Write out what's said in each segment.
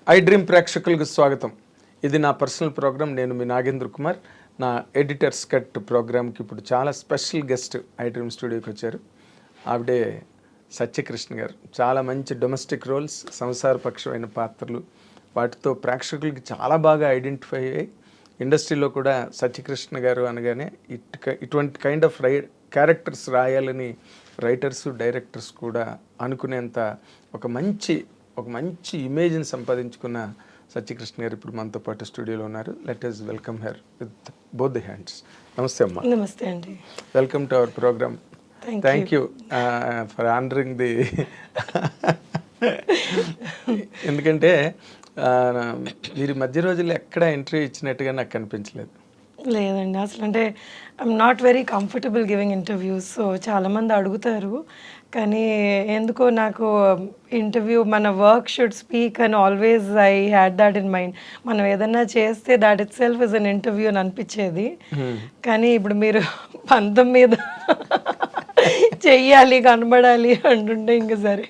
I dream ప్రేక్షకులకు స్వాగతం. ఇది నా పర్సనల్ ప్రోగ్రామ్. నేను మీ నాగేంద్ర కుమార్. నా ఎడిటర్స్ కట్ ప్రోగ్రామ్కి ఇప్పుడు చాలా స్పెషల్ గెస్ట్ ఐ డ్రీమ్ స్టూడియోకి వచ్చారు. ఆవిడే సత్యకృష్ణ గారు. చాలా మంచి డొమెస్టిక్ రోల్స్, సంసారపక్షమైన పాత్రలు, వాటితో ప్రేక్షకులకి చాలా బాగా ఐడెంటిఫై అయ్యాయి. ఇండస్ట్రీలో కూడా సత్యకృష్ణ గారు అనగానే ఇటువంటి కైండ్ ఆఫ్ క్యారెక్టర్స్ రాయాలని రైటర్స్, డైరెక్టర్స్ కూడా అనుకునేంత ఒక మంచి ఇమేజ్ని సంపాదించుకున్న సత్యకృష్ణ గారు ఇప్పుడు మనతో పాటు స్టూడియోలో ఉన్నారు. Let us welcome her with both the hands. నమస్తే అమ్మా. నమస్తే అండి. Welcome to our program. Thank you for honouring the ఎందుకంటే మీరు మధ్య రోజుల్లో ఎక్కడ ఇంటర్వ్యూ ఇచ్చినట్టుగా నాకు కనిపించలేదు. లేదండి, అసలు అంటే I'm not very comfortable giving interviews. So చాలామంది అడుగుతారు, కానీ ఎందుకో నాకు ఇంటర్వ్యూ మన work should speak and always I had that in mind. మనం ఏదన్నా చేస్తే that it self is an interview అని అనిపించేది. కానీ ఇప్పుడు మీరు పంతం మీద చెయ్యాలి, కనబడాలి అంటుంటే ఇంక సరే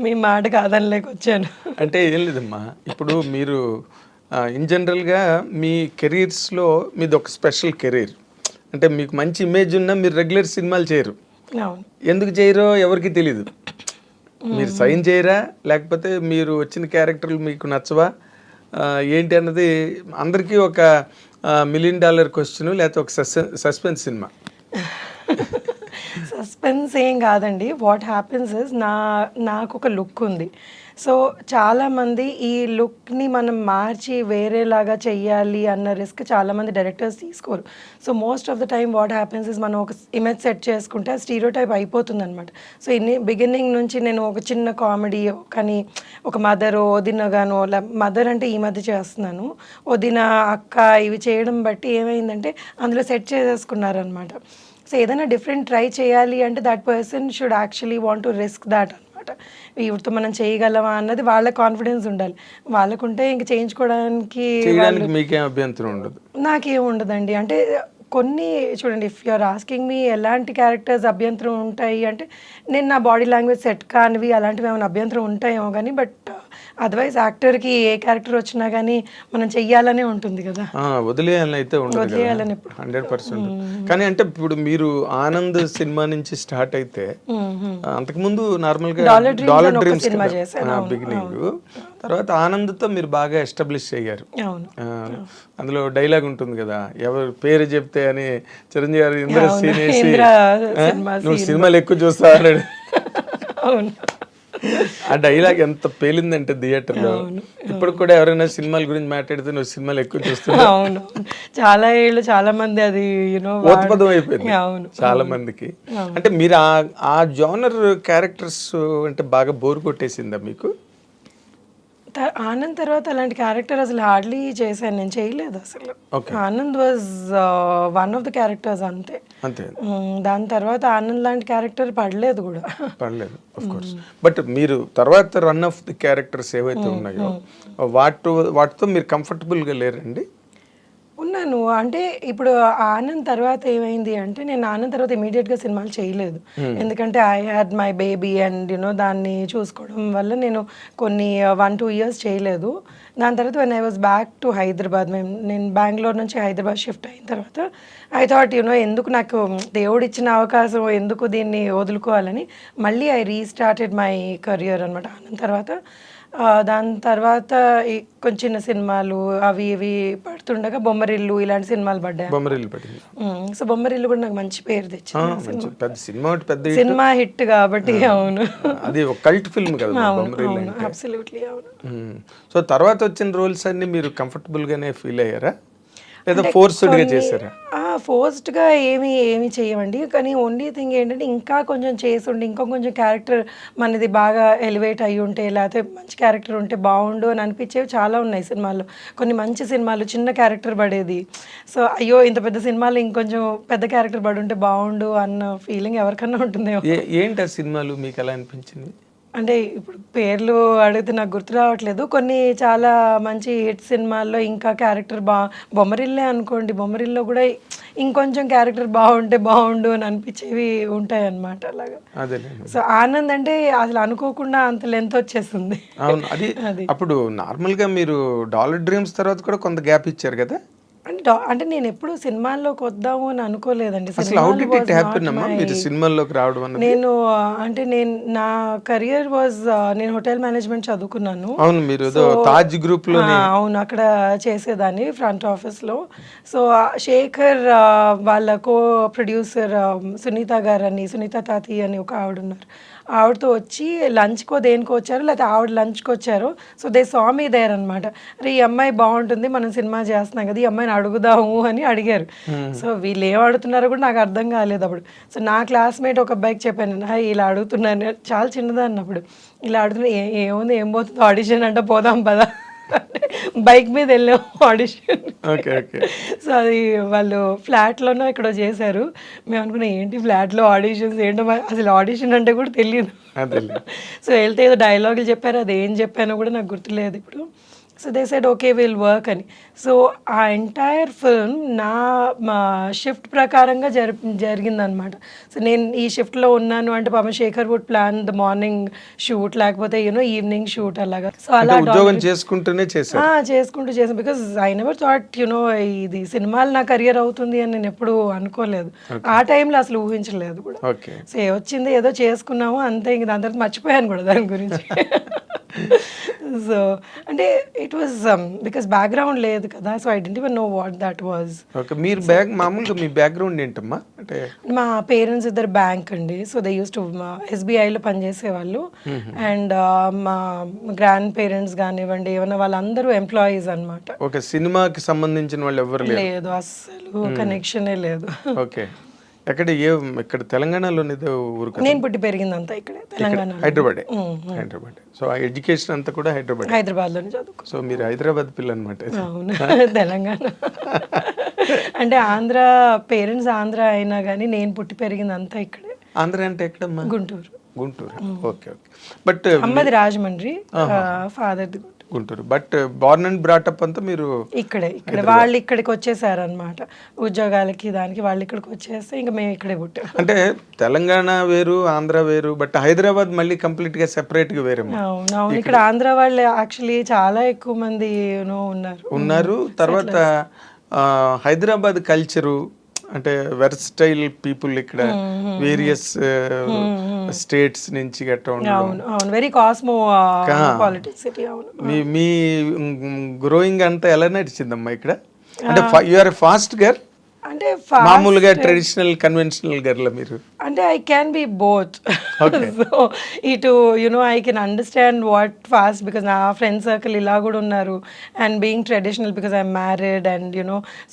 మీ మాట కాదనిలేక వచ్చాను. అంటే ఏం లేదమ్మా, ఇప్పుడు మీరు ఇన్ జనరల్గా మీ కెరీర్స్లో మీది ఒక స్పెషల్ కెరీర్. అంటే మీకు మంచి ఇమేజ్ ఉన్నా మీరు రెగ్యులర్ సినిమాలు చేయరు. ఎందుకు చేయరో ఎవరికి తెలీదు. మీరు సైన్ చేయరా, లేకపోతే మీరు వచ్చిన క్యారెక్టర్లు మీకు నచ్చవా ఏంటి అన్నది అందరికీ ఒక $1 million క్వశ్చన్, లేకపోతే ఒక సస్పెన్స్ సినిమా. సస్పెన్స్ ఏం కాదండి. వాట్ హ్యాపెన్స్ ఇస్ నాకు ఒక లుక్ ఉంది. సో చాలామంది ఈ లుక్ని మనం మార్చి వేరేలాగా చెయ్యాలి అన్న రిస్క్ చాలామంది డైరెక్టర్స్ తీసుకోరు. So most of the time what happens is మనం ఒక ఇమేజ్ సెట్ చేసుకుంటే ఆ స్టీరియోటైప్ అయిపోతుంది అనమాట. సో బిగినింగ్ నుంచి నేను ఒక చిన్న కామెడీ, కానీ ఒక మదర్, వదినగాను, మదర్ అంటే ఈ మధ్య చేస్తున్నాను, వదిన, అక్క, ఇవి చేయడం బట్టి ఏమైందంటే అందులో సెట్ చేసేసుకున్నారనమాట. సో ఏదైనా డిఫరెంట్ ట్రై చేయాలి అంటే that person should actually want to risk that అనమాట. వీటితో మనం చేయగలమా అన్నది వాళ్ళ కాన్ఫిడెన్స్ ఉండాలి. వాళ్ళకుంటే ఇంక చేయించుకోవడానికి మీకేం అభ్యంతరం ఉండదు. నాకేం ఉండదండి. అంటే కొన్ని చూడండి, ఇఫ్ యూఆర్ ఆస్కింగ్ మీ ఎలాంటి క్యారెక్టర్స్ అభ్యంతరం ఉంటాయి అంటే, నేను నా బాడీ లాంగ్వేజ్ సెట్ కానివి అలాంటివి ఏమైనా అభ్యంతరం ఉంటాయేమో కానీ, బట్ అదర్వైజ్ యాక్టర్కి ఏ క్యారెక్టర్ వచ్చినా కానీ మనం చెయ్యాలనే ఉంటుంది కదా. వదిలేయాలని అయితే ఉండదు 100%. కానీ అంటే ఇప్పుడు మీరు ఆనంద్ సినిమా నుంచి స్టార్ట్ అయితే, అంతకుముందు నార్మల్గా డాలర్ డ్రీమ్స్ బిగినింగ్, తర్వాత ఆనంద్తో మీరు బాగా ఎస్టాబ్లిష్ అయ్యారు. అందులో డైలాగ్ ఉంటుంది కదా, ఎవరు పేరు చెప్తే అని చిరంజీవి గారు ఇంద్ర సీన్ వేసి నువ్వు సినిమాలు ఎక్కువ చూస్తా అన్నాడు. ఆ డైలాగ్ ఎంత పేలిందంటే థియేటర్లో. ఇప్పుడు కూడా ఎవరైనా సినిమాల గురించి మాట్లాడితే నువ్వు సినిమాలు ఎక్కువ చూస్తున్నావు. అవును, చాలా ఏళ్ళు చాలా మంది అది ఓత్పదం అయిపోయింది చాలా మందికి. అంటే మీరు ఆ జోనర్ క్యారెక్టర్స్ అంటే బాగా బోర్ కొట్టేసిందా మీకు? ఆనంద్ తర్వాత అలాంటి క్యారెక్టర్ అసలు హార్డ్లీ చేశాను, నేను చేయలేదు అసలు. Anand was one of the characters అంతే. దాని తర్వాత ఆనంద్ లాంటి క్యారెక్టర్ పడలేదు కూడా. బట్ మీరు తర్వాత రన్ ఆఫ్ ది క్యారెక్టర్స్ ఏవైతే ఉన్నాయో వాటితో మీరు కంఫర్టబుల్గా లేరండి? ఉన్నాను. అంటే ఇప్పుడు ఆనంద్ తర్వాత ఏమైంది అంటే, నేను ఆనంద్ తర్వాత ఇమీడియట్గా సినిమాలు చేయలేదు. ఎందుకంటే I had my baby and దాన్ని చూసుకోవడం వల్ల నేను కొన్ని 1-2 years చేయలేదు. దాని తర్వాత when I was back to Hyderabad, నేను బెంగళూరు నుంచి హైదరాబాద్ షిఫ్ట్ అయిన తర్వాత ఐ థాట్ ఎందుకు నాకు దేవుడు ఇచ్చిన అవకాశం ఎందుకు దీన్ని వదులుకోవాలని మళ్ళీ ఐ రీస్టార్టెడ్ మై కెరియర్ అనమాట ఆనంద్ తర్వాత. దాని తర్వాత కొంచెం చిన్న సినిమాలు అవి ఇవి పడుతుండగా బొమ్మరిల్లు ఇలాంటి సినిమాలు పడ్డాయి. సో బొమ్మరిల్లు కూడా నాకు మంచి పేరు తెచ్చింది, సినిమా హిట్ కాబట్టి. అవును, అది ఒక కల్ట్ ఫిల్మ్ కదా. అబ్సల్యూట్లీ అవును. సో తర్వాత వచ్చిన రోల్స్ అన్ని మీరు కంఫర్టబుల్ గానే ఫీల్ అయ్యారా, లేదా ఫోర్స్డ్గా చేశారా? ఫోర్స్డ్గా ఏమి చేయమండి. కానీ ఓన్లీ థింగ్ ఏంటంటే, ఇంకా కొంచెం చేసుండి ఇంకా కొంచెం క్యారెక్టర్ మనది బాగా ఎలివేట్ అయ్యి ఉంటే, లేకపోతే మంచి క్యారెక్టర్ ఉంటే బాగుండు అని అనిపించేవి చాలా ఉన్నాయి సినిమాల్లో. కొన్ని మంచి సినిమాలు చిన్న క్యారెక్టర్ పడేది. సో అయ్యో ఇంత పెద్ద సినిమాలు ఇంకొంచెం పెద్ద క్యారెక్టర్ పడి ఉంటే బాగుండు అన్న ఫీలింగ్ ఎవరికన్నా ఉంటుందేమో. ఏంటి ఆ సినిమాలు మీకు ఎలా అనిపించింది? అంటే ఇప్పుడు పేర్లు అడిగితే నాకు గుర్తు రావట్లేదు. కొన్ని చాలా మంచి హిట్ సినిమాల్లో ఇంకా క్యారెక్టర్ బొమ్మరిల్లే అనుకోండి, బొమ్మరిల్లో కూడా ఇంకొంచెం క్యారెక్టర్ బాగుంటే బాగుండు అని అనిపించేవి ఉంటాయి అన్నమాట అలాగా. అదేలేండి. సో ఆనంద్ అంటే అసలు అనుకోకుండా అంత లెంత్ వచ్చేసింది. అవును. అది అప్పుడు నార్మల్‌గా మీరు 'డాలర్ డ్రీమ్స్' తర్వాత కూడా కొంత గ్యాప్ ఇచ్చారు కదా? అంటే నేను ఎప్పుడు సినిమాల్లోకి వద్దాము అని అనుకోలేదండి. అసలు హౌ సినిమాలు did it was happen not అమ్మా? మై మీరు సినిమాల్లోకి రావడం అన్నది? నేను అంటే నా కెరియర్ వాజ్ నేను హోటల్ మేనేజ్మెంట్ చదువుకున్నాను. అవును. మీరు ఏదో సో 'తాజ్ గ్రూప్‌లోనే' అవును, అక్కడ చేసేదాన్ని ఫ్రంట్ ఆఫీస్లో. సో శేఖర్ వాళ్ళ కో ప్రొడ్యూసర్ సునీత గారని, సునీత తాతి అని ఒక ఆవిడ ఉన్నారు. ఆవిడతో వచ్చి లంచ్కో దేనికో వచ్చారు, లేకపోతే ఆవిడ లంచ్కి వచ్చారు. So they saw me there అనమాట. అరే ఈ అమ్మాయి బాగుంటుంది, మనం సినిమా చేస్తున్నాం కదా, ఈ అమ్మాయిని అడుగుదాము అని అడిగారు. సో వీళ్ళు ఏం అడుగుతున్నారో కూడా నాకు అర్థం కాలేదు అప్పుడు. సో నా క్లాస్మేట్ ఒక అబ్బాయికి చెప్పాను, హాయ్ ఇలా అడుగుతున్నాను, చాలా చిన్నదాన్ని అప్పుడు. ఇలా అడుగుతున్నా, ఏముంది ఏం పోతుంది ఆడిషన్ అంటే పోదాం పదా బైక్ మీద వెళ్ళాం ఆడిషన్. ఓకే. ఓకే. సో అది వాళ్ళు ఫ్లాట్లోనో ఇక్కడ చేశారు. మేము అనుకున్నాం ఏంటి ఫ్లాట్లో ఆడిషన్స్ ఏంటో, అసలు ఆడిషన్ అంటే కూడా తెలియదు. అదేలే. సో వెళ్తే ఏదో డైలాగులు చెప్పారు, అది ఏం చెప్పానో కూడా నాకు గుర్తులేదు ఇప్పుడు. So they said okay will work అని. సో ఆ ఎంటైర్ ఫిల్మ్ మా షిఫ్ట్ ప్రకారంగా జరిగిందనమాట. సో నేను ఈ షిఫ్ట్లో ఉన్నాను అంటే పాపం Shekhar would plan the morning shoot, లేకపోతే ఈవినింగ్ షూట్ అలాగా. సో అలా ఉద్యోగం చేసుకుంటూనే చేశారు. చేసుకుంటూ చేసాను. బికాస్ ఐ నెవర్ థాట్ ఇది సినిమాలు నా కెరియర్ అవుతుంది అని నేను ఎప్పుడు అనుకోలేదు. ఆ టైంలో అసలు ఊహించలేదు కూడా. ఓకే. సో వచ్చింది ఏదో చేసుకున్నాము అంతే, ఇంక దాని తర్వాత మర్చిపోయాను కూడా దాని గురించి. సో అంటే ఇట్ వాజ్ బికాస్ బ్యాక్గ్రౌండ్ లేదు కదా, so I didn't even know what that was. Okay. మీరు మామూలుగా మీ బ్యాక్గ్రౌండ్ ఏంటమ్మా? అంటే మా పేరెంట్స్ ఇద్దరు బ్యాంక్ అండి. సో దే యూస్ టు ఎస్బీఐలో పనిచేసేవాళ్ళు. అండ్ మా గ్రాండ్ పేరెంట్స్ కానివ్వండి ఏమన్నా వాళ్ళందరూ ఎంప్లాయీస్ అనమాట. ఓకే. సినిమాకి సంబంధించిన వాళ్ళు ఎవరు లేదు, అస్సలు కనెక్షనే లేదు. ఓకే. ఇక్కడ తెలంగాణలోనే ఊరు కదా? నేను పుట్టి పెరిగిందంతా ఇక్కడే తెలంగాణ, హైదరాబాద్. సో ఆ ఎడ్యుకేషన్ అంతా కూడా హైదరాబాద్లోనే చదువుకో. సో మీరు హైదరాబాద్ పిల్ల అనమాట. అవును, తెలంగాణ అంటే ఆంధ్ర, పేరెంట్స్ ఆంధ్ర అయినా కానీ నేను పుట్టి పెరిగిందంతా ఇక్కడే. ఆంధ్ర అంటే ఎక్కడమ్మా? గుంటూరు. ఓకే. ఓకే. బట్ అమ్మది రాజమండ్రి, ఫాదర్ది Guntur. But born and brought up అంతా మీరు ఇక్కడ వాళ్ళు ఇక్కడికి వచ్చేసారు అనమాట ఉద్యోగాలకి, దానికి వాళ్ళు ఇక్కడికి వచ్చేస్తే ఇంకా మేము ఇక్కడే పుట్టాం. అంటే తెలంగాణ వేరు, ఆంధ్ర వేరు, బట్ హైదరాబాద్ మళ్ళీ కంప్లీట్ గా సెపరేట్ గా వేరే. అవును, ఇక్కడ ఆంధ్ర వాళ్ళు యాక్చువల్లీ చాలా ఎక్కువ మంది ఉన్నారు. తర్వాత హైదరాబాద్ కల్చరు అంటే వెర్స్టైల్ పీపుల్ ఇక్కడ వేరియస్ స్టేట్స్ నుంచి గట్రా ఉండడం, వెరీ కాస్మో పాలిటిక్స్ సిటీ. అవును. మీ గ్రోయింగ్ అంతా ఎలా నడిచిందమ్మా ఇక్కడ? అంటే యు ఆర్ ఫాస్ట్ గర్ అంటే మామూలుగా ట్రెడిషనల్ కన్వెన్షనల్ గర్ల్ మీరు? అంటే I can be both. So ఇటు I can understand what fast, because నా ఫ్రెండ్ సర్కిల్ ఇలా కూడా ఉన్నారు. And being traditional because I'm married and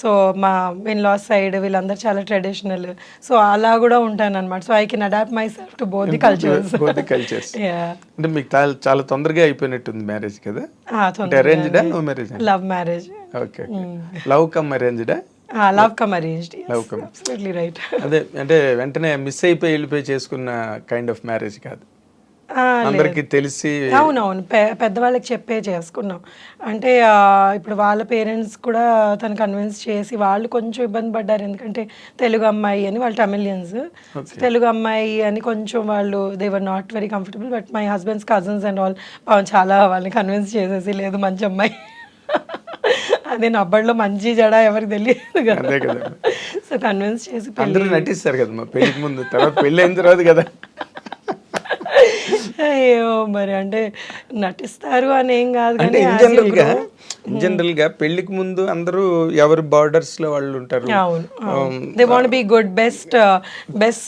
so మా ఇన్ లాస్ సైడ్ వీళ్ళందరూ చాలా ట్రెడిషనల్. సో అలా కూడా ఉంటాను అనమాట. So I can adapt myself to both the cultures. అంటే మీకు చాలా తొందరగా అయిపోయినట్టుంది మ్యారేజ్ కదా? అరేంజ్డా no marriage? Love marriage. Okay. Love come అరేంజ్డా? Love come arranged. Absolutely right. అదే అంటే వెంటనే మిస్ అయిపోయి వెళ్ళిపోయి చేసుకున్న కైండ్ ఆఫ్ మ్యారేజ్ కాదు, అందరికి తెలిసి. అవునవును, పెద్దవాళ్ళకి చెప్పే చేసుకున్నాం. అంటే ఇప్పుడు వాళ్ళ పేరెంట్స్ కూడా తను కన్విన్స్ చేసి, వాళ్ళు కొంచెం ఇబ్బంది పడ్డారు ఎందుకంటే తెలుగు అమ్మాయి అని, వాళ్ళు తమిళియన్స్. తెలుగు అమ్మాయి అని కొంచెం వాళ్ళు they were not very comfortable. But my husband's cousins and all చాలా వాళ్ళని కన్విన్స్ చేసేసి, లేదు మంచి అమ్మాయి, అదే నబ్బడిలో మంచి జడ ఎవరికి తెలియదు కదా, సో కన్విన్స్ చేసి అందరూ నటిస్తారు కదమ్మా పెళ్లికి ముందు, తర్వాత పెళ్ళి అయిన తర్వాత కదా. అయ్యో మరి అంటే నటిస్తారు అని ఏం కాదు, అంటే జనరల్ గా పెళ్లికి ముందు అందరూ ఎవరి బార్డర్స్ లో వాళ్ళు ఉంటారు. They want be good, best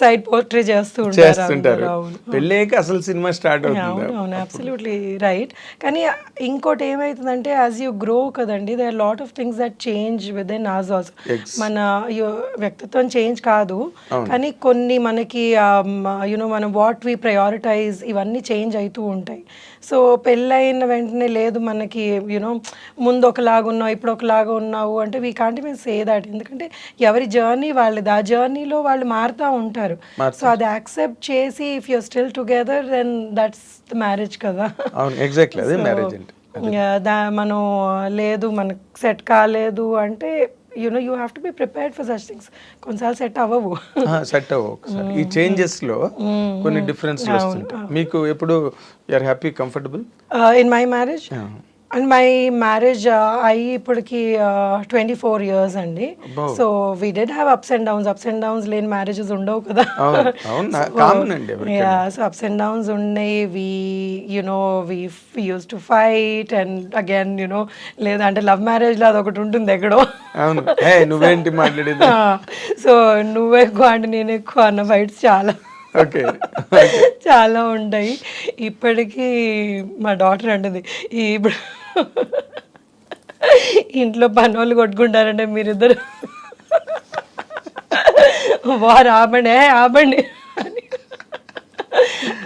side portray చేస్తుంటారు. పెళ్ళేక అసలు సినిమా స్టార్ట్ అవుతుంది. అవును, అబ్సల్యూట్లీ రైట్. కానీ ఇంకోటి ఏమైతుందంటే యాజ్ యూ గ్రో కదండి, they are lot of things that change within us also. మన వ్యక్తిత్వం చేంజ్ కాదు కానీ కొన్ని మనకి మనం వాట్ వి ప్రయారిటైజ్ ఇవన్నీ చేంజ్ అవుతూ ఉంటాయి. సో పెళ్ళైన వెంటనే లేదు మనకి ముందు ఒకలాగా ఉన్నావు ఇప్పుడు ఒకలాగా ఉన్నావు అంటే we can't even say that. ఎందుకంటే ఎవరి జర్నీ వాళ్ళది, ఆ జర్నీలో వాళ్ళు మారుతూ ఉంటారు. సో అది యాక్సెప్ట్ చేసి if you're still together then that's the marriage కదా. ఎగ్జాక్ట్లీ అదే మ్యారేజ్ అంటే. మనం లేదు మనకు సెట్ కాలేదు అంటే you have to be prepared for such things. కొన్నిసార్లు సెట్ అవ్వవు. సెట్ అవ్వ ఒకసారి ఈ చేంజెస్ లో కొన్ని డిఫరెన్స్ వస్తుంటాయి. మీకు ఎప్పుడు you are happy, comfortable in my marriage and my marriage అయ్యి ఇప్పటికి 24 years అండి. So we did have ups and downs లేని మ్యారేజెస్ ఉండవు కదా. సో అప్స్ అండ్ డౌన్స్ ఉన్నాయి. We use to fight and again లేదంటే లవ్ మ్యారేజ్ లో అదొకటి ఉంటుంది ఎక్కడో. నువ్వేంటి మాట్లాడేది, సో నువ్వు ఎక్కువ అంటే నేను ఎక్కువ అన్న ఫైట్స్ చాలా చాలా ఉంటాయి. ఇప్పటికీ మా డాటర్ అంటుంది, ఇప్పుడు ఇంట్లో పని వాళ్ళు కొట్టుకుంటారంటే మీరిద్దరు వారు ఆపండి అని.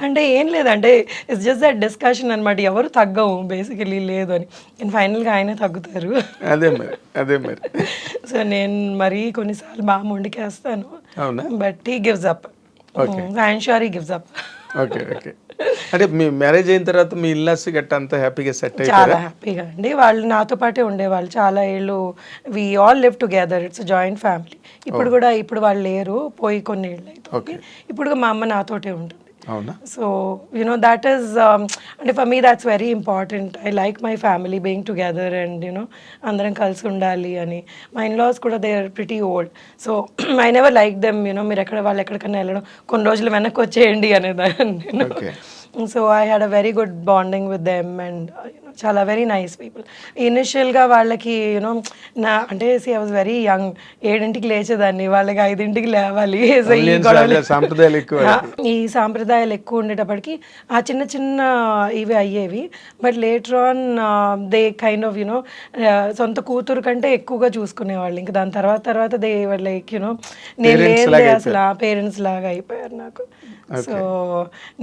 అంటే ఏం లేదంటే ఇట్స్ జస్ట్ దట్ డిస్కషన్ అనమాట. ఎవరు తగ్గవు బేసికలీ లేదు అని. నేను ఫైనల్గా ఆయనే తగ్గుతారు. అదే మరి సో నేను మరీ కొన్నిసార్లు బాగా మొండికేస్తాను, but he gives up. I'm sure he gives up. Okay. అంటే మీ మ్యారేజ్ అయిన తర్వాత మీ ఇల్లాస్ గట్ట అంతా హ్యాపీగా సెట్ అయ్యారా? చాలా హ్యాపీగా అండి. వాళ్ళు నాతో పాటే ఉండేవాళ్ళు చాలా ఏళ్ళు. We all live together, it's joint family. ఇప్పుడు వాళ్ళు లేరు, పోయి కొన్ని ఏళ్ళు అవుతుంది. ఇప్పుడు మా అమ్మ నాతోటే ఉంటుంది. అవునా? సో that is అంటే for me that's very important. I like my family being together and అందరం కలిసి ఉండాలి అని. మా ఇన్లాస్ కూడా they are pretty old. So I never like them మీరు వాళ్ళు ఎక్కడికన్నా వెళ్ళడం కొన్ని రోజులు వెనక్కి వచ్చేయండి అనేదాన్ని నేను. So I had a very good bonding with them and చాలా వెరీ నైస్ పీపుల్. ఇనిషియల్గా వాళ్ళకి అంటే ఐ వాజ్ వెరీ యంగ్. 7ంటికి లేచేదాన్ని, వాళ్ళకి 5ంటికి లేవాలి. ఈ సాంప్రదాయాలు ఎక్కువ ఉండేటప్పటికి ఆ చిన్న చిన్న ఇవి అయ్యేవి. But later on they kind of సొంత కూతురు కంటే ఎక్కువగా చూసుకునేవాళ్ళు. ఇంకా దాని తర్వాత దే లైక్ నేను లేదు అసలు ఆ పేరెంట్స్ లాగా అయిపోయారు నాకు. సో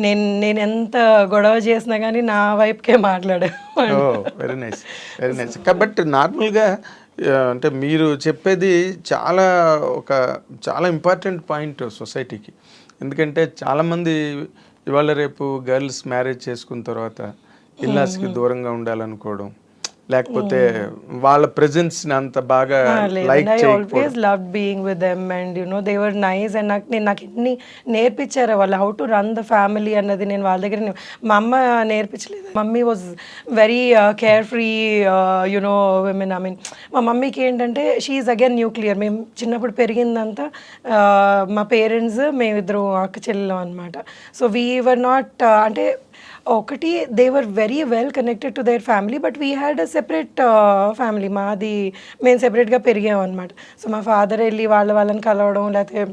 నేను ఎంత గొడవ చేసినా కానీ నా వైపుకే మాట్లాడాను. Very nice. బట్ నార్మల్గా అంటే మీరు చెప్పేది చాలా ఇంపార్టెంట్ పాయింట్ సొసైటీకి. ఎందుకంటే చాలామంది ఇవాళ రేపు గర్ల్స్ మ్యారేజ్ చేసుకున్న తర్వాత ఇల్లాస్కి దూరంగా ఉండాలనుకోవడం, లేకపోతే వాళ్ళ ప్రెజెన్స్ అంత బాగా లైక్ చేయకపోవడం. I always loved being with them and they were nice and నాకు ఎన్ని నేర్పించారు వాళ్ళు how to run the family అన్నది. నేను వాళ్ళ దగ్గర మా అమ్మ నేర్పించలేదు. Mummy was very carefree women. మా మమ్మీకి ఏంటంటే షీఈ్ అగైన్ న్యూక్లియర్. మేము చిన్నప్పుడు పెరిగిందంతా మా పేరెంట్స్ మేమిద్దరు అక్క చెల్లెలం అనమాట. సో వీ వర్ నాట్ అంటే ఒకటి they were very well connected to their family, but we had a separate family. మేము సెపరేట్గా పెరిగాం అనమాట. సో మా ఫాదర్ వెళ్ళి వాళ్ళని కలవడం, లేకపోతే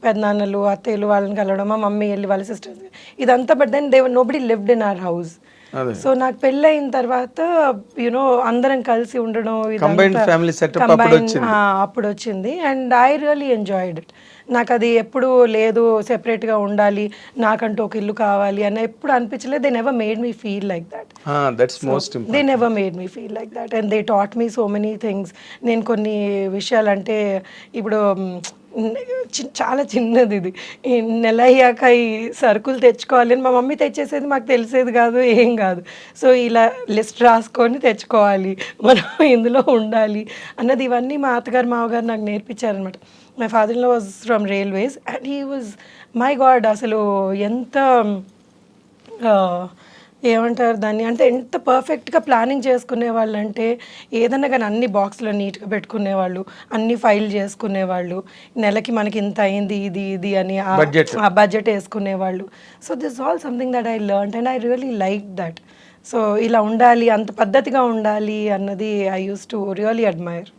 పెద్దనాన్నలు అత్తయ్యలు వాళ్ళని కలవడం, మా మమ్మీ వెళ్ళి వాళ్ళ సిస్టర్స్ ఇదంతా. But then nobody lived in our house. So నాకు పెళ్ళి అయిన తర్వాత అందరం కలిసి ఉండడం అప్పుడు వచ్చింది. And I really enjoyed it. నాకు అది ఎప్పుడు లేదు సెపరేట్గా ఉండాలి, నాకంటూ ఒక ఇల్లు కావాలి అని ఎప్పుడు అనిపించలేదు. They never made me feel like that. They never made me feel like that and they taught me so many things. నేను కొన్ని విషయాలు అంటే ఇప్పుడు చాలా చిన్నది ఇది, ఈ నెల అయ్యాక ఈ సరుకులు తెచ్చుకోవాలి అని మా మమ్మీ తెచ్చేసేది, మాకు తెలిసేది కాదు, ఏం కాదు. సో ఇలా లిస్ట్ రాసుకొని తెచ్చుకోవాలి, మనం ఇందులో ఉండాలి అన్నది ఇవన్నీ మా అత్తగారు మామగారు నాకు నేర్పించారనమాట. My father in law was from railways and he was my god అసలు ఎంత ఏమంటారు దాన్ని అంటే ఎంత పర్ఫెక్ట్గా ప్లానింగ్ చేసుకునేవాళ్ళు అంటే ఏదన్నా కానీ అన్ని బాక్స్లో నీట్గా పెట్టుకునేవాళ్ళు, అన్ని ఫైల్ చేసుకునేవాళ్ళు, నెలకి మనకి ఇంత అయింది ఇది అని ఆ బడ్జెట్ వేసుకునేవాళ్ళు. So this all something that I learned and I really like that. So ఇలా ఉండాలి, అంత పద్ధతిగా ఉండాలి అన్నది I use to really admire.